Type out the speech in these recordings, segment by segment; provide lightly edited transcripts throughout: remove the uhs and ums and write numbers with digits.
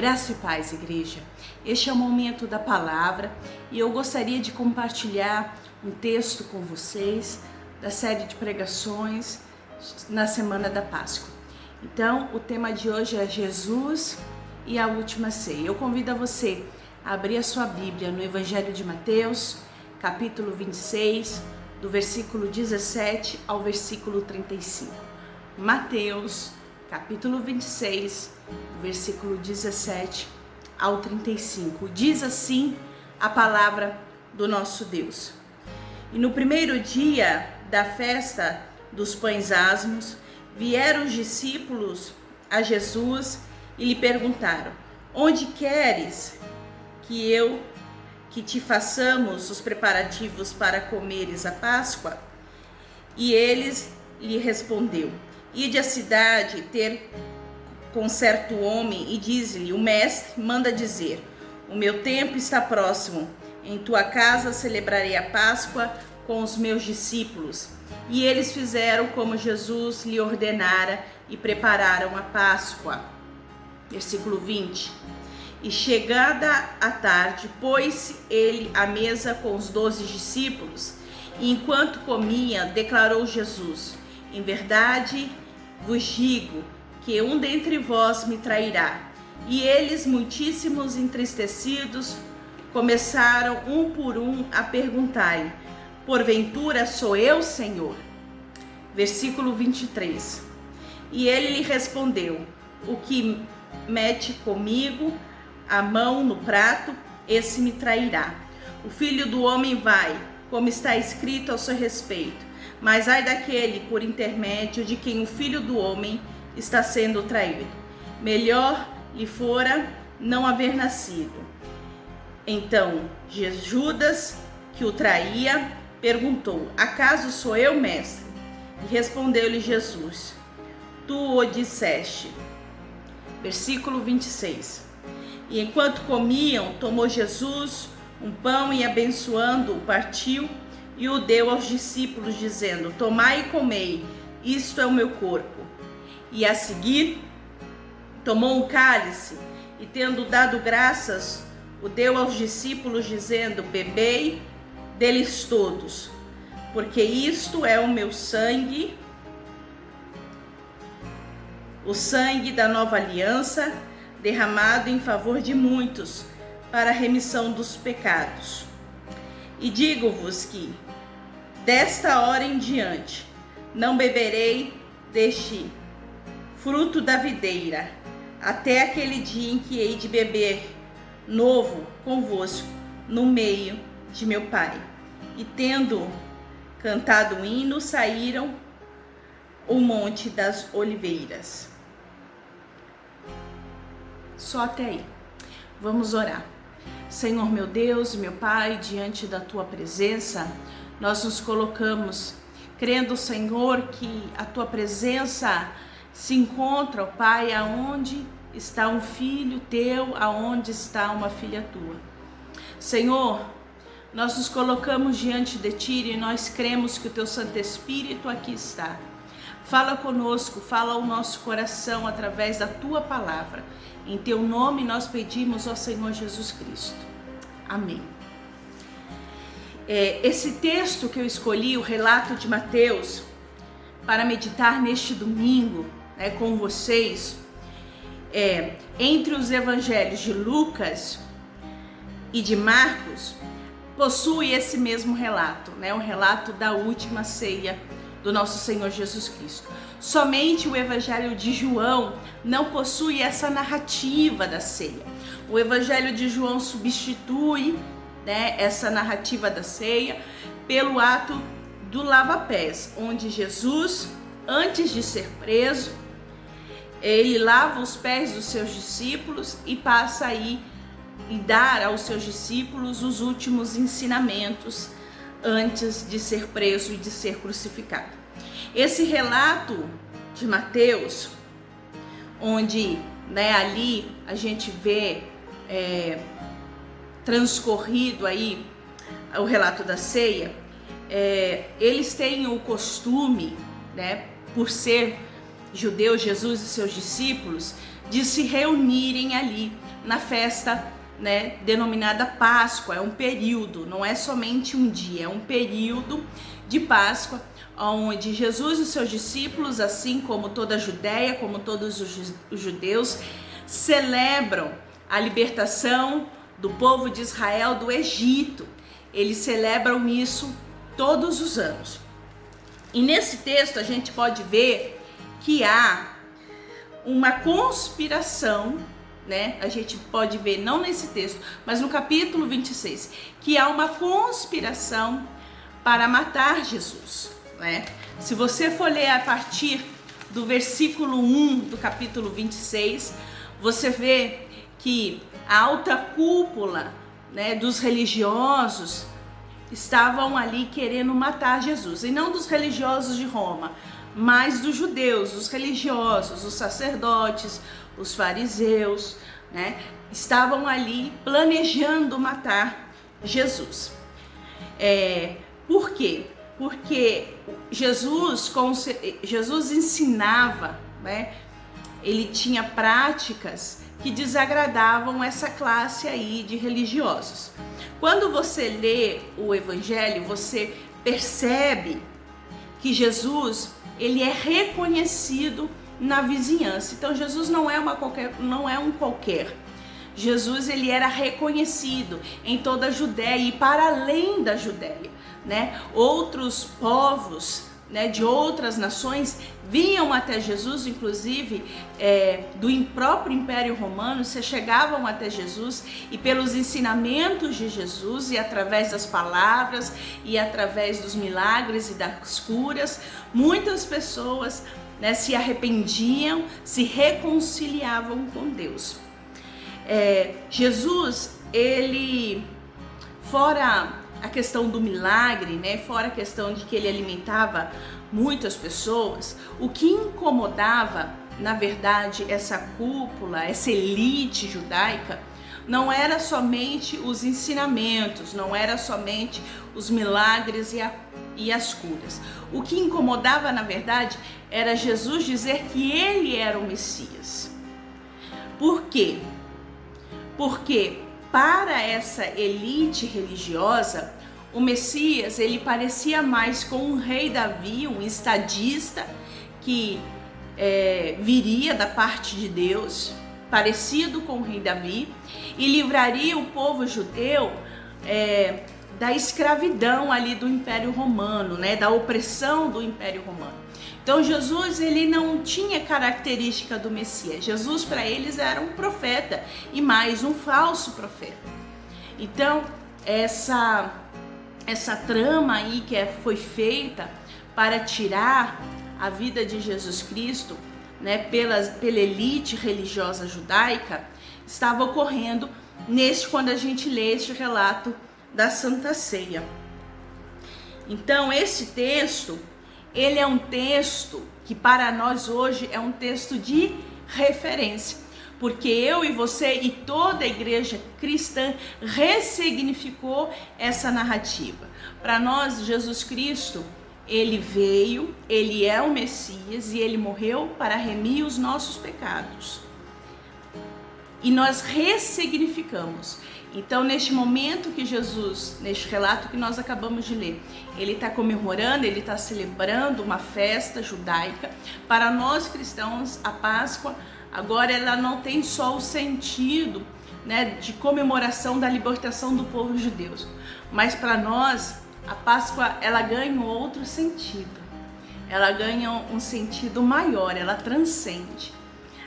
Graça e paz, igreja. Este é o momento da palavra e eu gostaria de compartilhar um texto com vocês da série de pregações na semana da Páscoa. Então, o tema de hoje é Jesus e a última ceia. Eu convido a você a abrir a sua Bíblia no Evangelho de Mateus, capítulo 26, do versículo 17 ao versículo 35. Mateus, capítulo 26, do versículo 17 ao 35. Diz assim a palavra do nosso Deus. E no primeiro dia da festa dos pães asmos, vieram os discípulos a Jesus e lhe perguntaram: onde queres que te façamos os preparativos para comeres a Páscoa? E eles lhe respondeu: ide à cidade ter com certo homem e diz-lhe: o mestre manda dizer, o meu tempo está próximo, em tua casa celebrarei a Páscoa com os meus discípulos. E eles fizeram como Jesus lhe ordenara e prepararam a Páscoa. Versículo 20. E chegada a tarde, pôs-se ele à mesa com os 12 discípulos, e enquanto comia, declarou Jesus: em verdade vos digo que um dentre vós me trairá. E eles, muitíssimos entristecidos, começaram um por um a perguntar-lhe: porventura sou eu, Senhor? Versículo 23. E ele lhe respondeu: o que mete comigo a mão no prato, esse me trairá. O Filho do Homem vai, como está escrito ao seu respeito, mas ai daquele por intermédio de quem o Filho do Homem está sendo traído. Melhor lhe fora não haver nascido. Então Judas, que o traía, perguntou: acaso sou eu, mestre? E respondeu-lhe Jesus: tu o disseste. Versículo 26. E enquanto comiam, tomou Jesus um pão e, abençoando-o, partiu e o deu aos discípulos, dizendo: tomai e comei, isto é o meu corpo. E a seguir tomou um cálice e, tendo dado graças, o deu aos discípulos, dizendo: bebei deles todos, porque isto é o meu sangue, o sangue da nova aliança, derramado em favor de muitos para a remissão dos pecados. E digo-vos que desta hora em diante não beberei deste fruto da videira, até aquele dia em que hei de beber novo convosco no meio de meu Pai. E tendo cantado um hino, saíram o monte das oliveiras. Só até aí. Vamos orar. Senhor meu Deus, meu Pai, diante da tua presença, nós nos colocamos crendo, Senhor, que a tua presença se encontra, ó Pai, aonde está um filho teu, aonde está uma filha tua. Senhor, nós nos colocamos diante de ti e nós cremos que o teu Santo Espírito aqui está. Fala conosco, fala ao nosso coração através da tua palavra. Em teu nome nós pedimos, ó Senhor Jesus Cristo. Amém. Esse texto que eu escolhi, o relato de Mateus, para meditar neste domingo, com vocês, entre os evangelhos de Lucas e de Marcos, possui esse mesmo relato, o relato da última ceia do nosso Senhor Jesus Cristo. Somente o Evangelho de João não possui essa narrativa da ceia. O Evangelho de João substitui, essa narrativa da ceia pelo ato do lava-pés, onde Jesus, antes de ser preso, ele lava os pés dos seus discípulos e passa aí e dar aos seus discípulos os últimos ensinamentos antes de ser preso e de ser crucificado. Esse relato de Mateus, onde ali a gente vê transcorrido aí o relato da ceia, eles têm o costume, por ser judeus, Jesus e seus discípulos, de se reunirem ali na festa, né, denominada Páscoa. É um período, não é somente um dia, é um período de Páscoa, onde Jesus e os seus discípulos, assim como toda a Judéia, como todos os judeus, celebram a libertação do povo de Israel do Egito. Eles celebram isso todos os anos. E nesse texto a gente pode ver que há uma conspiração, né? A gente pode ver, não nesse texto, mas no capítulo 26, que há uma conspiração para matar Jesus, né? Se você for ler a partir do versículo 1 do capítulo 26, você vê que a alta cúpula, né, dos religiosos estavam ali querendo matar Jesus, e não dos religiosos de Roma, mas dos judeus, os religiosos, os sacerdotes, os fariseus, né, estavam ali planejando matar Jesus. Por quê? Porque Jesus ensinava, né, ele tinha práticas que desagradavam essa classe aí de religiosos. Quando você lê o Evangelho, você percebe que Jesus, ele é reconhecido na vizinhança. Então Jesus não é um qualquer. Jesus, ele era reconhecido em toda a Judéia e para além da Judéia, né? Outros povos, né, de outras nações vinham até Jesus, inclusive do próprio Império Romano, se chegavam até Jesus, e pelos ensinamentos de Jesus e através das palavras e através dos milagres e das curas, muitas pessoas, né, se arrependiam, se reconciliavam com Deus. Jesus, ele, fora a questão do milagre, né, fora a questão de que ele alimentava muitas pessoas, o que incomodava, na verdade, essa cúpula, essa elite judaica, não era somente os ensinamentos, não era somente os milagres e as curas. O que incomodava, na verdade, era Jesus dizer que ele era o Messias. Por quê? Porque para essa elite religiosa, o Messias, ele parecia mais com um rei Davi, um estadista que viria da parte de Deus, parecido com o rei Davi, e livraria o povo judeu da escravidão ali do Império Romano, né, da opressão do Império Romano. Então Jesus, ele não tinha característica do Messias. Jesus para eles era um profeta, e mais, um falso profeta. Então essa trama aí que foi feita para tirar a vida de Jesus Cristo, né, pela elite religiosa judaica, estava ocorrendo quando a gente lê este relato da Santa Ceia. Então esse texto, ele é um texto que para nós hoje é um texto de referência, porque eu e você e toda a igreja cristã ressignificou essa narrativa. Para nós, Jesus Cristo, ele veio, ele é o Messias e ele morreu para remir os nossos pecados. E nós ressignificamos. Então, neste momento que Jesus, neste relato que nós acabamos de ler, ele está comemorando, ele está celebrando uma festa judaica. Para nós cristãos, a Páscoa, agora ela não tem só o sentido, né, de comemoração da libertação do povo judeu, mas para nós, a Páscoa, ela ganha um outro sentido. Ela ganha um sentido maior, ela transcende.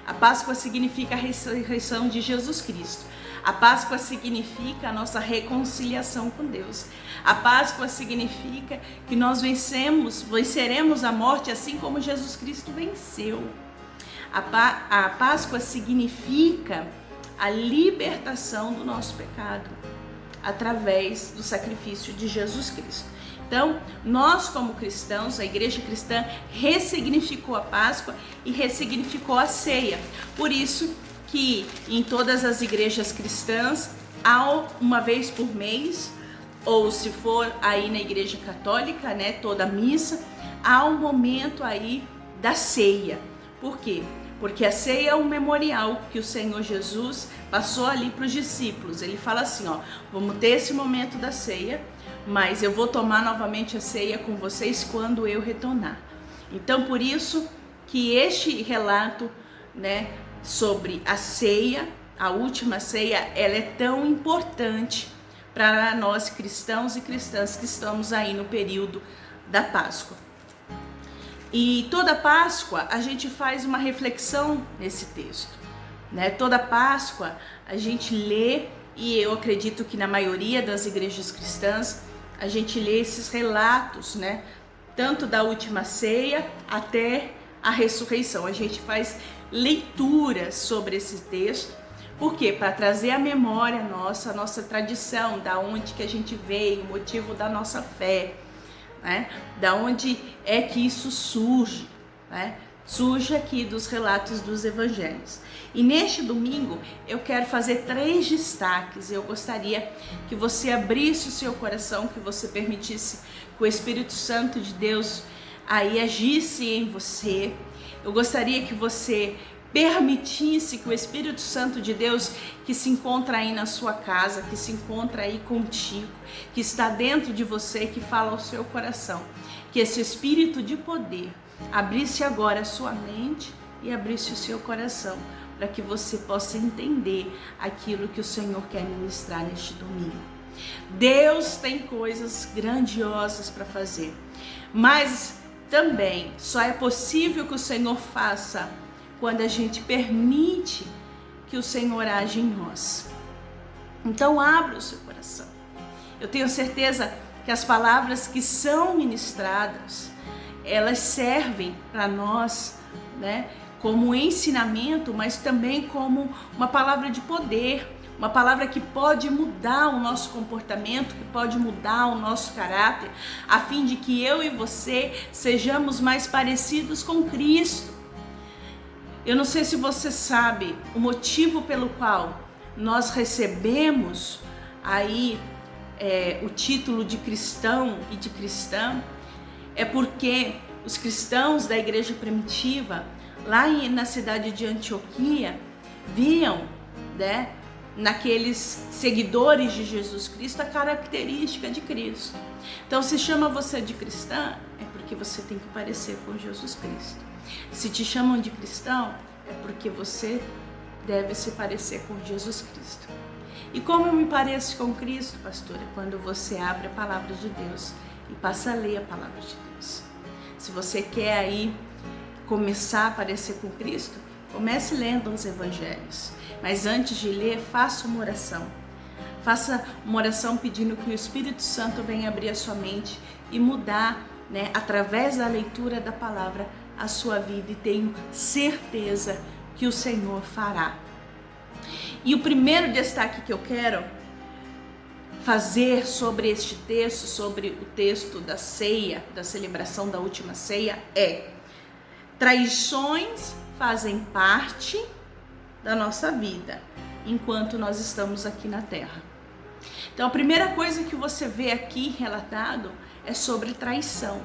A Páscoa significa a ressurreição de Jesus Cristo. A Páscoa significa a nossa reconciliação com Deus. A Páscoa significa que nós venceremos a morte assim como Jesus Cristo venceu. A Páscoa significa a libertação do nosso pecado através do sacrifício de Jesus Cristo. Então, nós como cristãos, a igreja cristã ressignificou a Páscoa e ressignificou a ceia. Por isso que em todas as igrejas cristãs, há uma vez por mês, ou se for aí na igreja católica, né, toda missa, há um momento aí da ceia. Por quê? Porque a ceia é um memorial que o Senhor Jesus passou ali para os discípulos. Ele fala assim, ó, vamos ter esse momento da ceia, mas eu vou tomar novamente a ceia com vocês quando eu retornar. Então, por isso que este relato, né, sobre a ceia, a última ceia, ela é tão importante para nós cristãos e cristãs que estamos aí no período da Páscoa. E toda Páscoa a gente faz uma reflexão nesse texto, né? Toda Páscoa a gente lê, e eu acredito que na maioria das igrejas cristãs a gente lê esses relatos, né? Tanto da última ceia até a ressurreição. A gente faz leituras sobre esse texto. Por quê? Para trazer à memória a nossa tradição, da onde que a gente veio, o motivo da nossa fé, né? Da onde é que isso surge, né? Surge aqui dos relatos dos evangelhos. E neste domingo eu quero fazer 3 destaques. Eu gostaria que você abrisse o seu coração, que você permitisse que o Espírito Santo de Deus aí agisse em você. Eu gostaria que você permitisse que o Espírito Santo de Deus, que se encontra aí na sua casa, que se encontra aí contigo, que está dentro de você, que fala ao seu coração, que esse Espírito de poder abrisse agora a sua mente e abrisse o seu coração, para que você possa entender aquilo que o Senhor quer ministrar neste domingo. Deus tem coisas grandiosas para fazer, mas também só é possível que o Senhor faça quando a gente permite que o Senhor age em nós. Então abra o seu coração. Eu tenho certeza que as palavras que são ministradas, elas servem para nós, né, como ensinamento, mas também como uma palavra de poder, uma palavra que pode mudar o nosso comportamento, que pode mudar o nosso caráter, a fim de que eu e você sejamos mais parecidos com Cristo. Eu não sei se você sabe o motivo pelo qual nós recebemos aí o título de cristão e de cristã. É porque os cristãos da igreja primitiva, lá na cidade de Antioquia, viam, né, naqueles seguidores de Jesus Cristo a característica de Cristo. Então, se chama você de cristã, é porque você tem que parecer com Jesus Cristo. Se te chamam de cristão, é porque você deve se parecer com Jesus Cristo. E como eu me pareço com Cristo, pastora? Quando você abre a palavra de Deus e passa a ler a palavra de Deus. Se você quer aí começar a parecer com Cristo, comece lendo os evangelhos. Mas antes de ler, faça uma oração. Faça uma oração pedindo que o Espírito Santo venha abrir a sua mente e mudar, né, através da leitura da palavra, a sua vida, e tenho certeza que o Senhor fará. E o primeiro destaque que eu quero fazer sobre este texto, sobre o texto da ceia, da celebração da última ceia, é: traições fazem parte da nossa vida enquanto nós estamos aqui na terra. Então, a primeira coisa que você vê aqui relatado é sobre traição.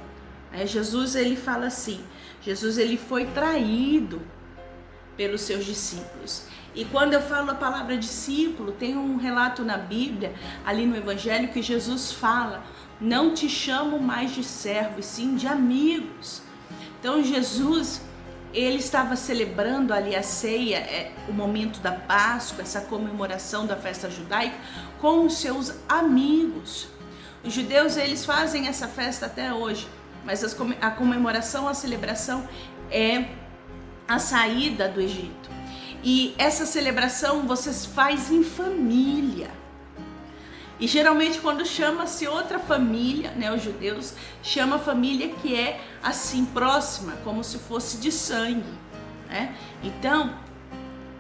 Jesus, ele fala assim, Jesus, ele foi traído pelos seus discípulos. E quando eu falo a palavra discípulo, tem um relato na Bíblia, ali no Evangelho, que Jesus fala: não te chamo mais de servo, e sim de amigos. Então Jesus, ele estava celebrando ali a ceia, o momento da Páscoa, essa comemoração da festa judaica, com os seus amigos. Os judeus, eles fazem essa festa até hoje, mas a comemoração, a celebração é a saída do Egito. E essa celebração você faz em família. E geralmente quando chama-se outra família, né, os judeus chamam a família que é assim próxima, como se fosse de sangue, né? Então,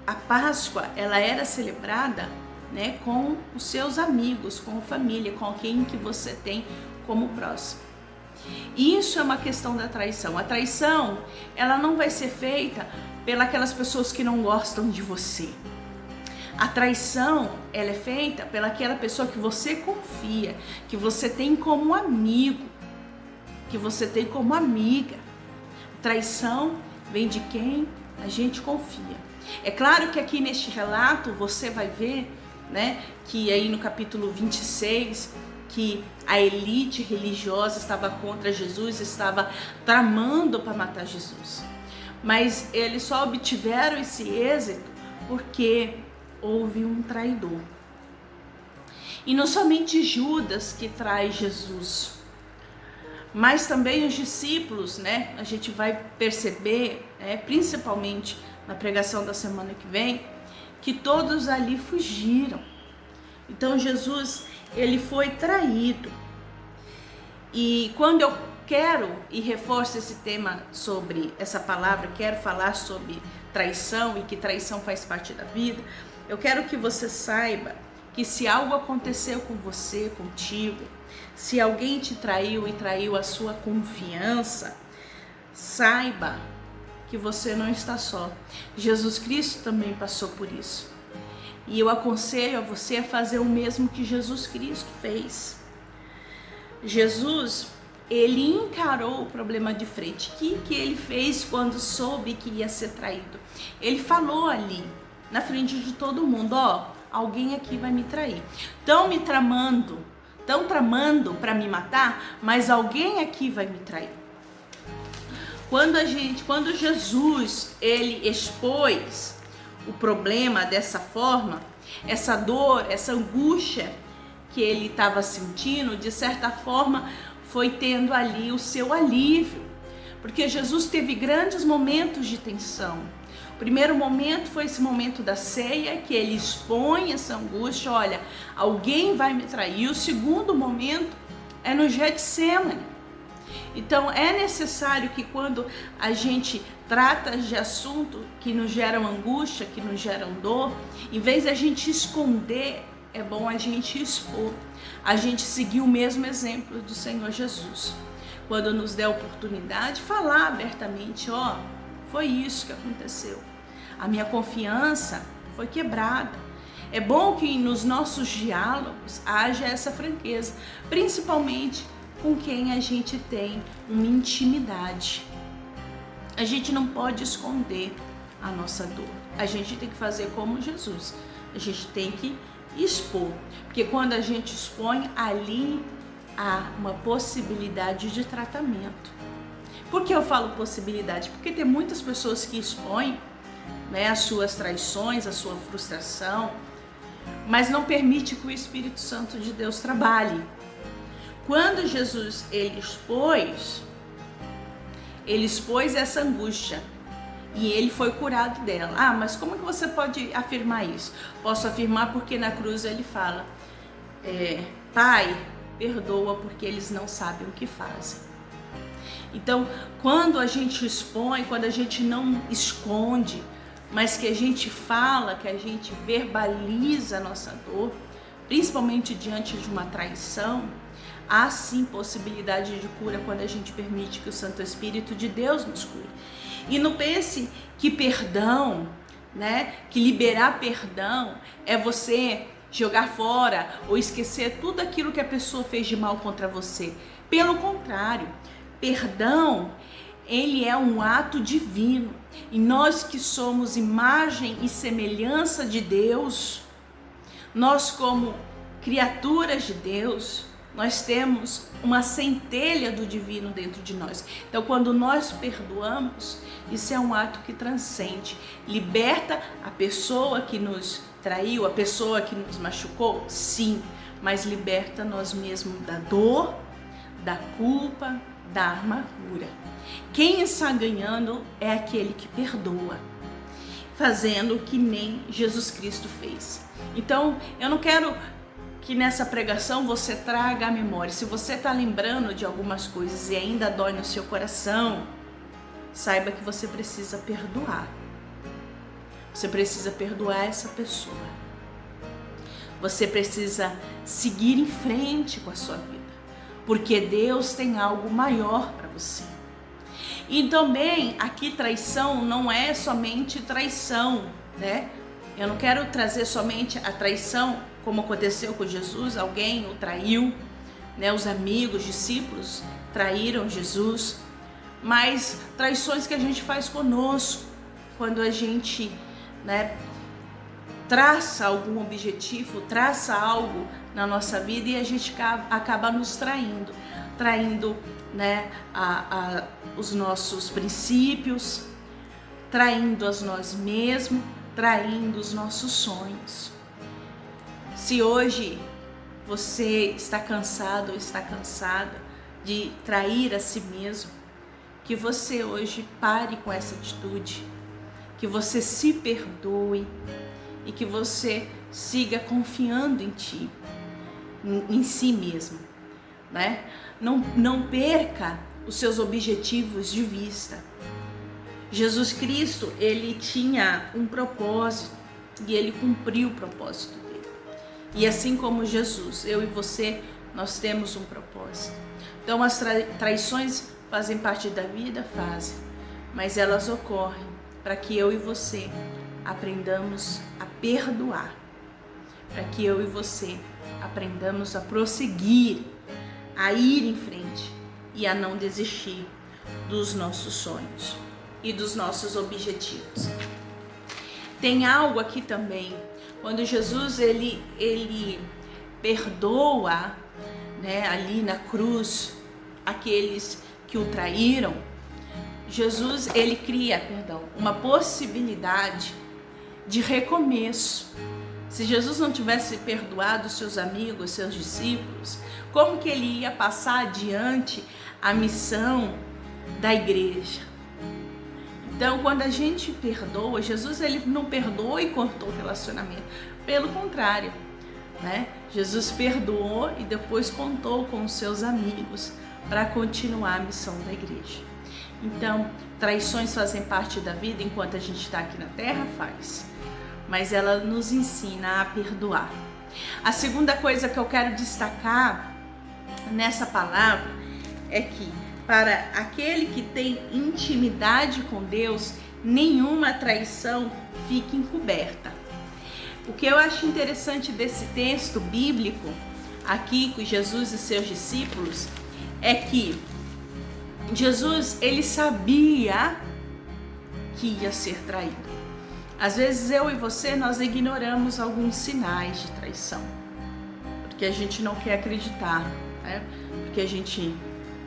a Páscoa, ela era celebrada, né, com os seus amigos, com a família, com quem que você tem como próximo. E isso é uma questão da traição. A traição, ela não vai ser feita pelas pessoas que não gostam de você. A traição, ela é feita pelaquela pessoa que você confia, que você tem como amigo, que você tem como amiga. Traição vem de quem a gente confia. É claro que aqui neste relato você vai ver, né, que aí no capítulo 26, que a elite religiosa estava contra Jesus, estava tramando para matar Jesus. Mas eles só obtiveram esse êxito porque houve um traidor. E não somente Judas que trai Jesus, mas também os discípulos, né? A gente vai perceber, principalmente na pregação da semana que vem, que todos ali fugiram. Então Jesus, ele foi traído. E quando eu quero e reforço esse tema sobre essa palavra, quero falar sobre traição e que traição faz parte da vida, eu quero que você saiba que se algo aconteceu com você, contigo, se alguém te traiu e traiu a sua confiança, saiba que você não está só. Jesus Cristo também passou por isso. E eu aconselho a você a fazer o mesmo que Jesus Cristo fez. Jesus, ele encarou o problema de frente. O que ele fez quando soube que ia ser traído? Ele falou ali, na frente de todo mundo, alguém aqui vai me trair. Estão tramando para me matar, mas alguém aqui vai me trair. Quando Jesus, ele expôs o problema dessa forma, essa dor, essa angústia que ele estava sentindo, de certa forma, foi tendo ali o seu alívio, porque Jesus teve grandes momentos de tensão. O primeiro momento foi esse momento da ceia, que ele expõe essa angústia, olha, alguém vai me trair. O segundo momento é no Getsemane. Então é necessário que quando a gente trata de assunto que nos geram angústia, que nos geram dor, em vez de a gente esconder, é bom a gente expor, a gente seguir o mesmo exemplo do Senhor Jesus. Quando nos der a oportunidade, falar abertamente, foi isso que aconteceu. A minha confiança foi quebrada. É bom que nos nossos diálogos haja essa franqueza, principalmente com quem a gente tem uma intimidade. A gente não pode esconder a nossa dor. A gente tem que fazer como Jesus. A gente tem que expor. Porque quando a gente expõe, ali há uma possibilidade de tratamento. Por que eu falo possibilidade? Porque tem muitas pessoas que expõem, as suas traições, a sua frustração, mas não permite que o Espírito Santo de Deus trabalhe. Quando Jesus ele expôs essa angústia e ele foi curado dela. Mas como que você pode afirmar isso? Posso afirmar porque na cruz ele fala, Pai, perdoa porque eles não sabem o que fazem. Então, quando a gente expõe, quando a gente não esconde, mas que a gente fala, que a gente verbaliza a nossa dor, principalmente diante de uma traição, há sim possibilidade de cura quando a gente permite que o Santo Espírito de Deus nos cure. E não pense que perdão, que liberar perdão é você jogar fora ou esquecer tudo aquilo que a pessoa fez de mal contra você. Pelo contrário, perdão, ele é um ato divino. E nós que somos imagem e semelhança de Deus, nós como criaturas de Deus, nós temos uma centelha do divino dentro de nós. Então, quando nós perdoamos, isso é um ato que transcende, liberta a pessoa que nos traiu, a pessoa que nos machucou, sim, mas liberta nós mesmos da dor, da culpa, da amargura. Quem está ganhando é aquele que perdoa, fazendo o que nem Jesus Cristo fez. Então, eu não quero que nessa pregação você traga a memória. Se você está lembrando de algumas coisas e ainda dói no seu coração, saiba que você precisa perdoar. Você precisa perdoar essa pessoa. Você precisa seguir em frente com a sua vida, porque Deus tem algo maior para você. E também aqui traição não é somente traição, Eu não quero trazer somente a traição, como aconteceu com Jesus, alguém o traiu, Os amigos, discípulos traíram Jesus, mas traições que a gente faz conosco, quando a gente né, traça algum objetivo, traça algo na nossa vida e a gente acaba nos traindo, né, os nossos princípios, traindo a nós mesmos, traindo os nossos sonhos. Se hoje você está cansado ou está cansada de trair a si mesmo, que você hoje pare com essa atitude, que você se perdoe e que você siga confiando em ti, em si mesmo, né? Não perca os seus objetivos de vista. Jesus Cristo, ele tinha um propósito e ele cumpriu o propósito dele. E assim como Jesus, eu e você, nós temos um propósito. Então as traições fazem parte da vida, fazem, mas elas ocorrem para que eu e você aprendamos a perdoar, para que eu e você aprendamos a prosseguir, a ir em frente e a não desistir dos nossos sonhos e dos nossos objetivos. Tem algo aqui também, quando Jesus ele perdoa, né, ali na cruz aqueles que o traíram, Jesus ele cria, uma possibilidade de recomeço. Se Jesus não tivesse perdoado seus amigos, seus discípulos, como que ele ia passar adiante a missão da igreja? Então, quando a gente perdoa, Jesus ele não perdoou e cortou o relacionamento. Pelo contrário, né? Jesus perdoou e depois contou com os seus amigos para continuar a missão da igreja. Então, traições fazem parte da vida enquanto a gente está aqui na terra, faz. Mas ela nos ensina a perdoar. A segunda coisa que eu quero destacar nessa palavra é que para aquele que tem intimidade com Deus, nenhuma traição fica encoberta. O que eu acho interessante desse texto bíblico, aqui com Jesus e seus discípulos, é que Jesus, ele sabia que ia ser traído. Às vezes eu e você, nós ignoramos alguns sinais de traição, porque a gente não quer acreditar, né? Porque a gente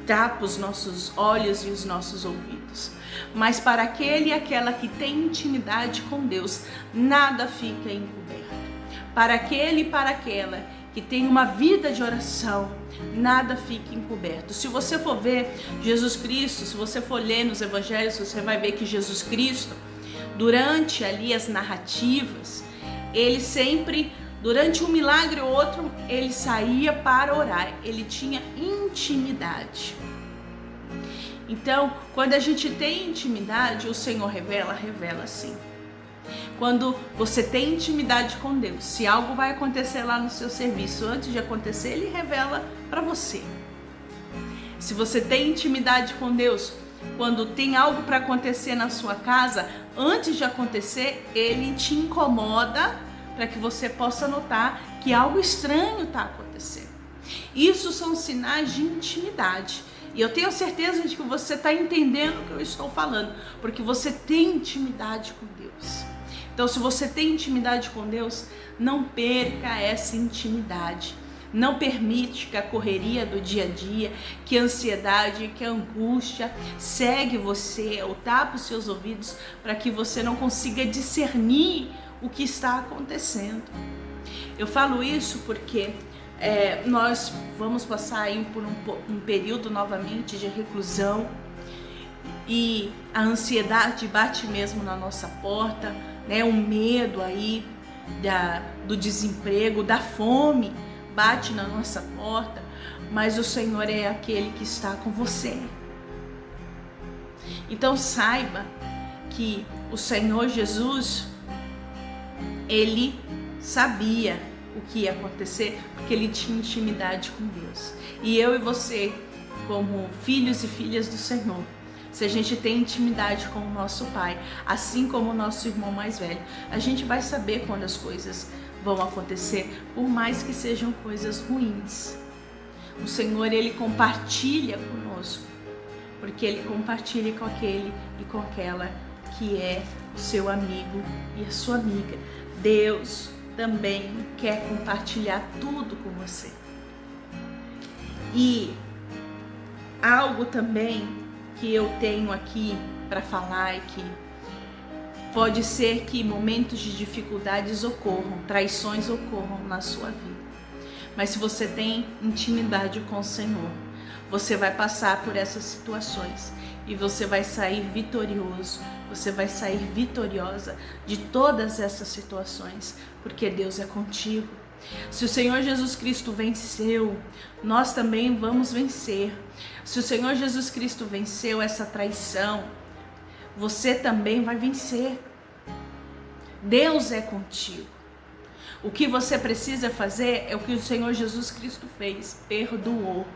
tapa os nossos olhos e os nossos ouvidos. Mas para aquele e aquela que tem intimidade com Deus, nada fica encoberto. Para aquele e para aquela que tem uma vida de oração, nada fica encoberto. Se você for ver Jesus Cristo, se você for ler nos evangelhos, você vai ver que Jesus Cristo, durante ali as narrativas, ele sempre, durante um milagre ou outro, ele saía para orar, ele tinha intimidade. Então, quando a gente tem intimidade, o Senhor revela sim. Quando você tem intimidade com Deus, se algo vai acontecer lá no seu serviço, antes de acontecer, ele revela para você. Se você tem intimidade com Deus, quando tem algo para acontecer na sua casa, antes de acontecer, ele te incomoda para que você possa notar que algo estranho está acontecendo. Isso são sinais de intimidade. E eu tenho certeza de que você está entendendo o que eu estou falando, porque você tem intimidade com Deus. Então, se você tem intimidade com Deus, não perca essa intimidade. Não permite que a correria do dia a dia, que a ansiedade, que a angústia segue você ou tapa os seus ouvidos para que você não consiga discernir o que está acontecendo. Eu falo isso porque nós vamos passar aí por um período novamente de reclusão e a ansiedade bate mesmo na nossa porta, né? O medo aí do desemprego, da fome bate na nossa porta, mas o Senhor é aquele que está com você. Então saiba que o Senhor Jesus, ele sabia o que ia acontecer, porque ele tinha intimidade com Deus. E eu e você, como filhos e filhas do Senhor, se a gente tem intimidade com o nosso Pai, assim como o nosso irmão mais velho, a gente vai saber quando as coisas vão acontecer, por mais que sejam coisas ruins. O Senhor, ele compartilha conosco, porque ele compartilha com aquele e com aquela que é o seu amigo e a sua amiga. Deus também quer compartilhar tudo com você. E algo também que eu tenho aqui para falar é que pode ser que momentos de dificuldades ocorram, traições ocorram na sua vida. Mas se você tem intimidade com o Senhor, você vai passar por essas situações e você vai sair vitorioso, você vai sair vitoriosa de todas essas situações, porque Deus é contigo. Se o Senhor Jesus Cristo venceu, nós também vamos vencer. Se o Senhor Jesus Cristo venceu essa traição, você também vai vencer. Deus é contigo. O que você precisa fazer é o que o Senhor Jesus Cristo fez, perdoou.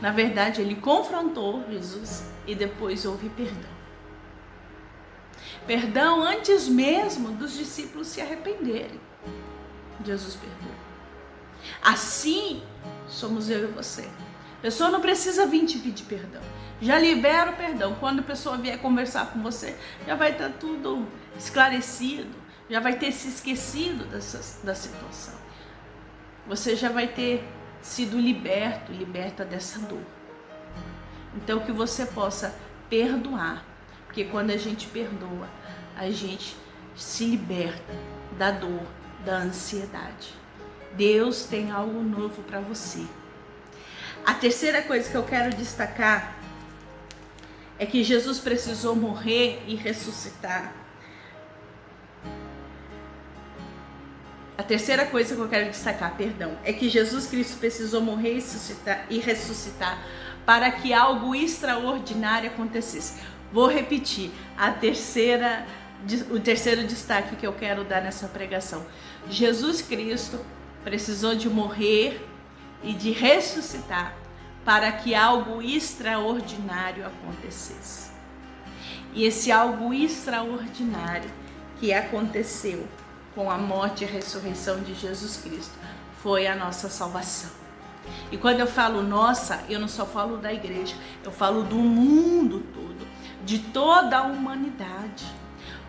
Na verdade, ele confrontou Jesus e depois houve perdão. Perdão antes mesmo dos discípulos se arrependerem. Jesus perdoou. Assim somos eu e você. A pessoa não precisa vir te pedir perdão. Já libera o perdão. Quando a pessoa vier conversar com você, já vai estar tudo esclarecido. Já vai ter se esquecido da situação. Você já vai ter sido liberta dessa dor. Então que você possa perdoar. Porque quando a gente perdoa, a gente se liberta da dor, da ansiedade. Deus tem algo novo para você. A terceira coisa que eu quero destacar é que Jesus precisou morrer e ressuscitar. A terceira coisa que eu quero destacar, é que Jesus Cristo precisou morrer e ressuscitar para que algo extraordinário acontecesse. Vou repetir, o terceiro destaque que eu quero dar nessa pregação. Jesus Cristo precisou de morrer e de ressuscitar para que algo extraordinário acontecesse. E esse algo extraordinário que aconteceu com a morte e a ressurreição de Jesus Cristo foi a nossa salvação. E quando eu falo nossa, eu não só falo da igreja, eu falo do mundo todo, de toda a humanidade.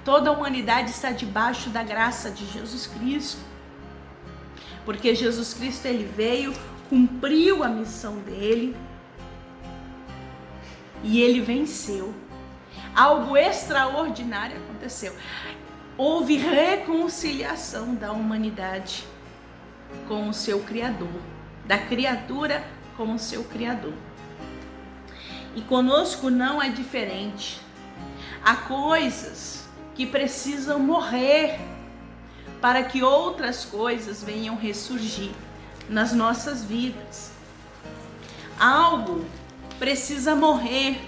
Toda a humanidade está debaixo da graça de Jesus Cristo. Porque Jesus Cristo, ele veio, cumpriu a missão dele e ele venceu. Algo extraordinário aconteceu. Houve reconciliação da humanidade com o seu Criador, da criatura com o seu Criador. E conosco não é diferente. Há coisas que precisam morrer para que outras coisas venham ressurgir nas nossas vidas. Algo precisa morrer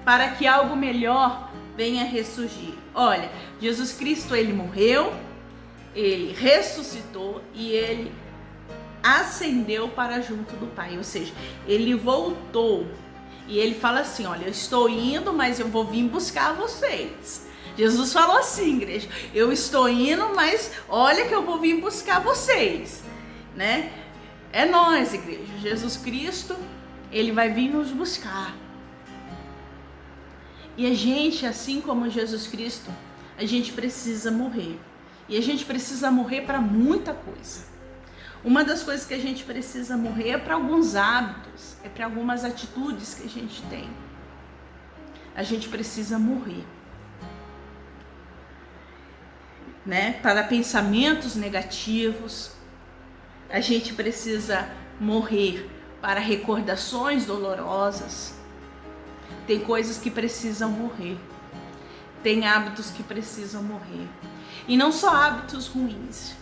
para que algo melhor venha ressurgir. Olha, Jesus Cristo, ele morreu, ele ressuscitou e ele ascendeu para junto do Pai, ou seja, ele voltou e ele fala assim, olha, eu estou indo, mas eu vou vir buscar vocês. Jesus falou assim, igreja, eu estou indo, mas olha que eu vou vir buscar vocês, né? É nós, igreja, Jesus Cristo, ele vai vir nos buscar. E a gente, assim como Jesus Cristo, a gente precisa morrer. E a gente precisa morrer para muita coisa. Uma das coisas que a gente precisa morrer é para alguns hábitos, é para algumas atitudes que a gente tem. A gente precisa morrer, né? Para pensamentos negativos, a gente precisa morrer para recordações dolorosas. Tem coisas que precisam morrer. Tem hábitos que precisam morrer. E não só hábitos ruins.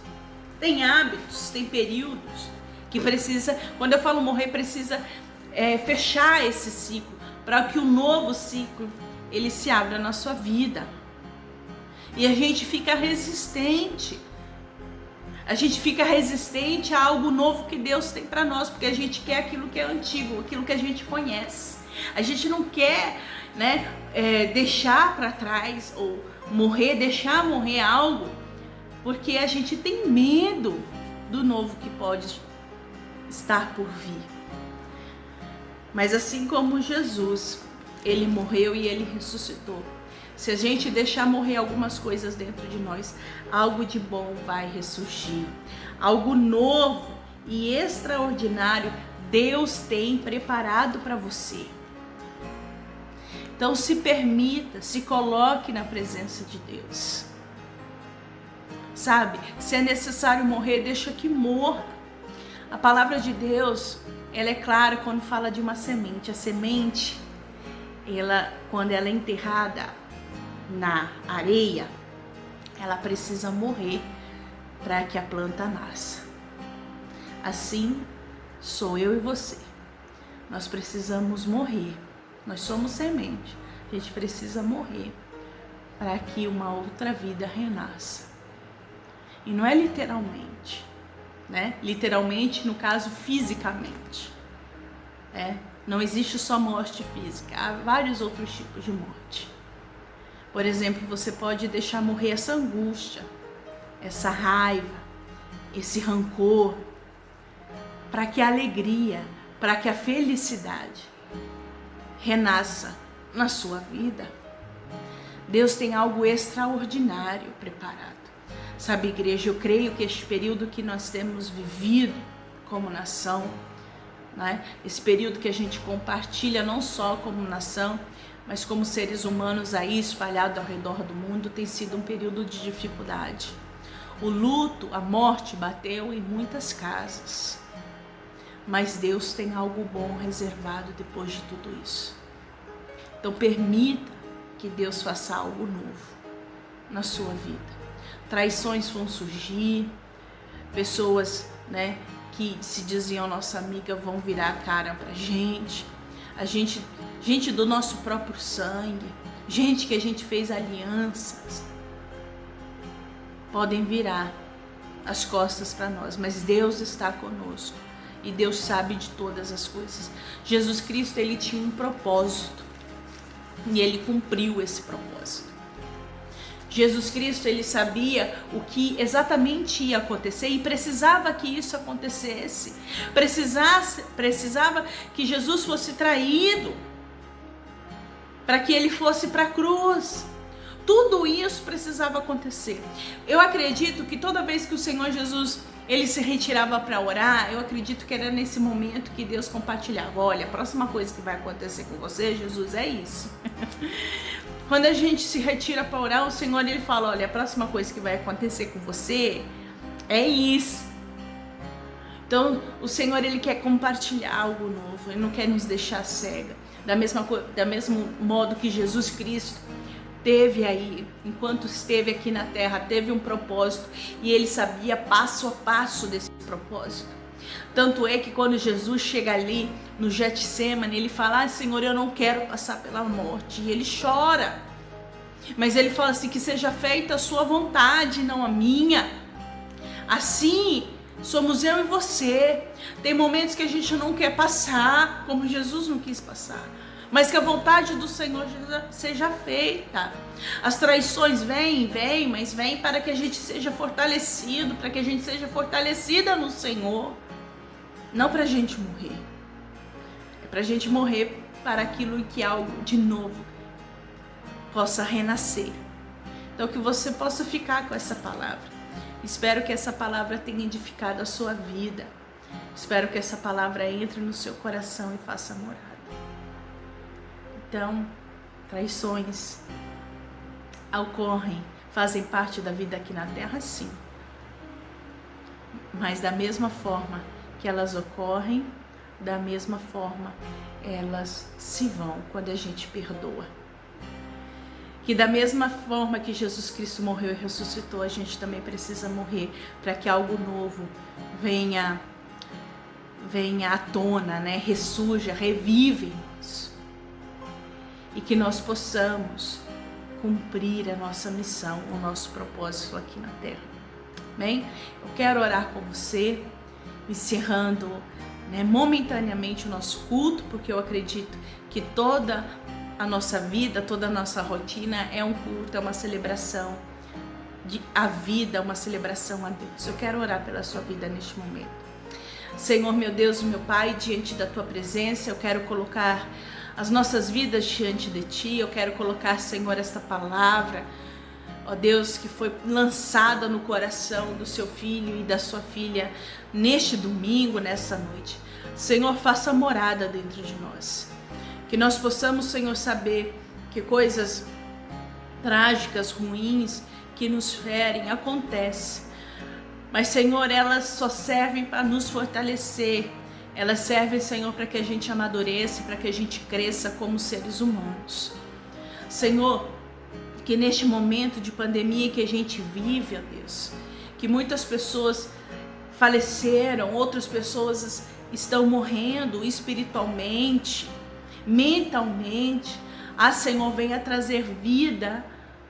Tem hábitos, tem períodos que precisa, quando eu falo morrer, precisa fechar esse ciclo, para que o novo ciclo, ele se abra na sua vida. E a gente fica resistente. A gente fica resistente a algo novo que Deus tem para nós, porque a gente quer aquilo que é antigo, aquilo que a gente conhece. A gente não quer, né, deixar para trás ou deixar morrer algo, porque a gente tem medo do novo que pode estar por vir. Mas assim como Jesus, Ele morreu e ele ressuscitou. Se a gente deixar morrer algumas coisas dentro de nós, algo de bom vai ressurgir. Algo novo e extraordinário Deus tem preparado para você. Então se permita, se coloque na presença de Deus. Sabe, se é necessário morrer, deixa que morra. A palavra de Deus, ela é clara quando fala de uma semente. A semente, quando ela é enterrada na areia, ela precisa morrer para que a planta nasça. Assim sou eu e você. Nós precisamos morrer. Nós somos semente. A gente precisa morrer para que uma outra vida renasça. E não é literalmente, né? Literalmente, no caso, fisicamente. Não existe só morte física. Há vários outros tipos de morte. Por exemplo, você pode deixar morrer essa angústia, essa raiva, esse rancor, para que a alegria, para que a felicidade renasça na sua vida. Deus tem algo extraordinário preparado. Sabe, igreja, eu creio que este período que nós temos vivido como nação, né? Esse período que a gente compartilha não só como nação, mas como seres humanos aí espalhados ao redor do mundo, tem sido um período de dificuldade. O luto, a morte bateu em muitas casas. Mas Deus tem algo bom reservado depois de tudo isso. Então permita que Deus faça algo novo na sua vida. Traições vão surgir, pessoas, né, que se diziam nossa amiga vão virar a cara pra gente. Gente do nosso próprio sangue, gente que a gente fez alianças, podem virar as costas para nós, mas Deus está conosco. E Deus sabe de todas as coisas. Jesus Cristo, ele tinha um propósito. E ele cumpriu esse propósito. Jesus Cristo, ele sabia o que exatamente ia acontecer e precisava que isso acontecesse. Precisava que Jesus fosse traído para que ele fosse para a cruz. Tudo isso precisava acontecer. Eu acredito que toda vez que o Senhor Jesus ele se retirava para orar, eu acredito que era nesse momento que Deus compartilhava. Olha, a próxima coisa que vai acontecer com você, Jesus, é isso. Quando a gente se retira para orar, o Senhor ele fala, olha, a próxima coisa que vai acontecer com você é isso. Então, o Senhor ele quer compartilhar algo novo, ele não quer nos deixar cega. Da mesmo modo que Jesus Cristo teve aí, enquanto esteve aqui na terra, teve um propósito e ele sabia passo a passo desse propósito. Tanto é que quando Jesus chega ali no Getsemane, ele fala, Senhor, eu não quero passar pela morte. E ele chora. Mas ele fala assim, que seja feita a sua vontade, não a minha. Assim, somos eu e você. Tem momentos que a gente não quer passar, como Jesus não quis passar. Mas que a vontade do Senhor seja feita. As traições vêm, mas vêm para que a gente seja fortalecido, para que a gente seja fortalecida no Senhor. Não para a gente morrer. É para a gente morrer para aquilo que algo de novo possa renascer. Então que você possa ficar com essa palavra. Espero que essa palavra tenha edificado a sua vida. Espero que essa palavra entre no seu coração e faça morada. Então, traições ocorrem, fazem parte da vida aqui na terra, sim. Mas da mesma forma que elas ocorrem, da mesma forma elas se vão quando a gente perdoa. Que da mesma forma que Jesus Cristo morreu e ressuscitou, a gente também precisa morrer para que algo novo venha à tona, né? Ressurja, revive em nós. E que nós possamos cumprir a nossa missão, o nosso propósito aqui na terra. Bem, eu quero orar com você, encerrando, né, momentaneamente o nosso culto, porque eu acredito que toda a nossa vida, toda a nossa rotina é um culto, é uma celebração a vida, uma celebração a Deus. Eu quero orar pela sua vida neste momento. Senhor, meu Deus, meu Pai, diante da tua presença, eu quero colocar as nossas vidas diante de Ti. Eu quero colocar, Senhor, esta palavra, ó Deus, que foi lançada no coração do Seu filho e da Sua filha neste domingo, nessa noite. Senhor, faça morada dentro de nós. Que nós possamos, Senhor, saber que coisas trágicas, ruins, que nos ferem, acontecem. Mas, Senhor, elas só servem para nos fortalecer. Elas servem, Senhor, para que a gente amadureça, para que a gente cresça como seres humanos. Senhor, que neste momento de pandemia que a gente vive, ó Deus, que muitas pessoas faleceram, outras pessoas estão morrendo espiritualmente, mentalmente. Senhor, venha trazer vida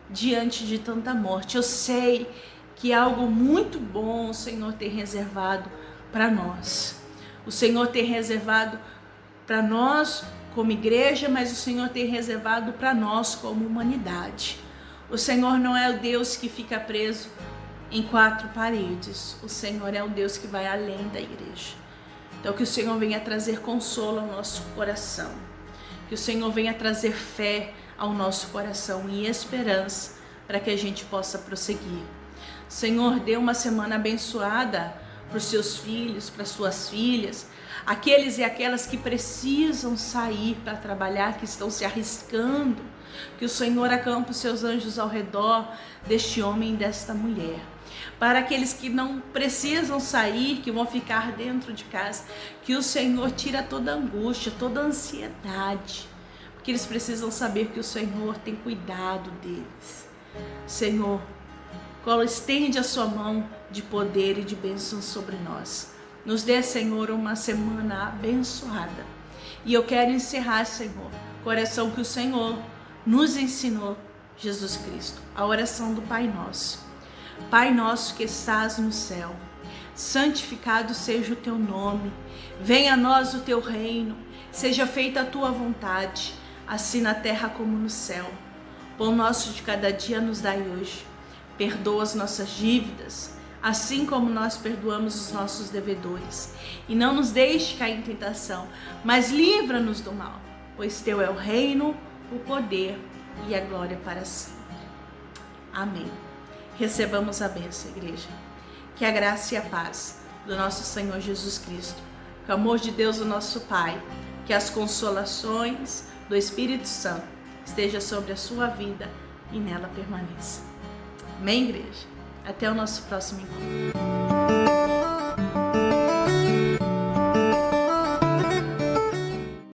diante de tanta morte. Eu sei que é algo muito bom o Senhor ter reservado para nós. O Senhor ter reservado para nós como igreja, mas o Senhor ter reservado para nós como humanidade. O Senhor não é o Deus que fica preso em quatro paredes. O Senhor é o Deus que vai além da igreja. Então que o Senhor venha trazer consolo ao nosso coração. Que o Senhor venha trazer fé ao nosso coração e esperança para que a gente possa prosseguir. Senhor, dê uma semana abençoada para os seus filhos, para as suas filhas, aqueles e aquelas que precisam sair para trabalhar, que estão se arriscando. Que o Senhor acampe os seus anjos ao redor deste homem e desta mulher. Para aqueles que não precisam sair, que vão ficar dentro de casa, que o Senhor tira toda angústia, toda ansiedade, porque eles precisam saber que o Senhor tem cuidado deles. Senhor, estende a sua mão de poder e de bênção sobre nós. Nos dê, Senhor, uma semana abençoada. E eu quero encerrar, Senhor, com a oração que o Senhor nos ensinou, Jesus Cristo, a oração do Pai Nosso. Pai nosso que estás no céu, santificado seja o teu nome, venha a nós o teu reino, seja feita a tua vontade, assim na terra como no céu. Pão nosso de cada dia nos dai hoje, perdoa as nossas dívidas, assim como nós perdoamos os nossos devedores, e não nos deixe cair em tentação, mas livra-nos do mal, pois teu é o reino, o poder e a glória para sempre. Amém. Recebamos a bênção, igreja. Que a graça e a paz do nosso Senhor Jesus Cristo, que o amor de Deus, o nosso Pai, que as consolações do Espírito Santo esteja sobre a sua vida e nela permaneça. Amém, igreja? Até o nosso próximo encontro.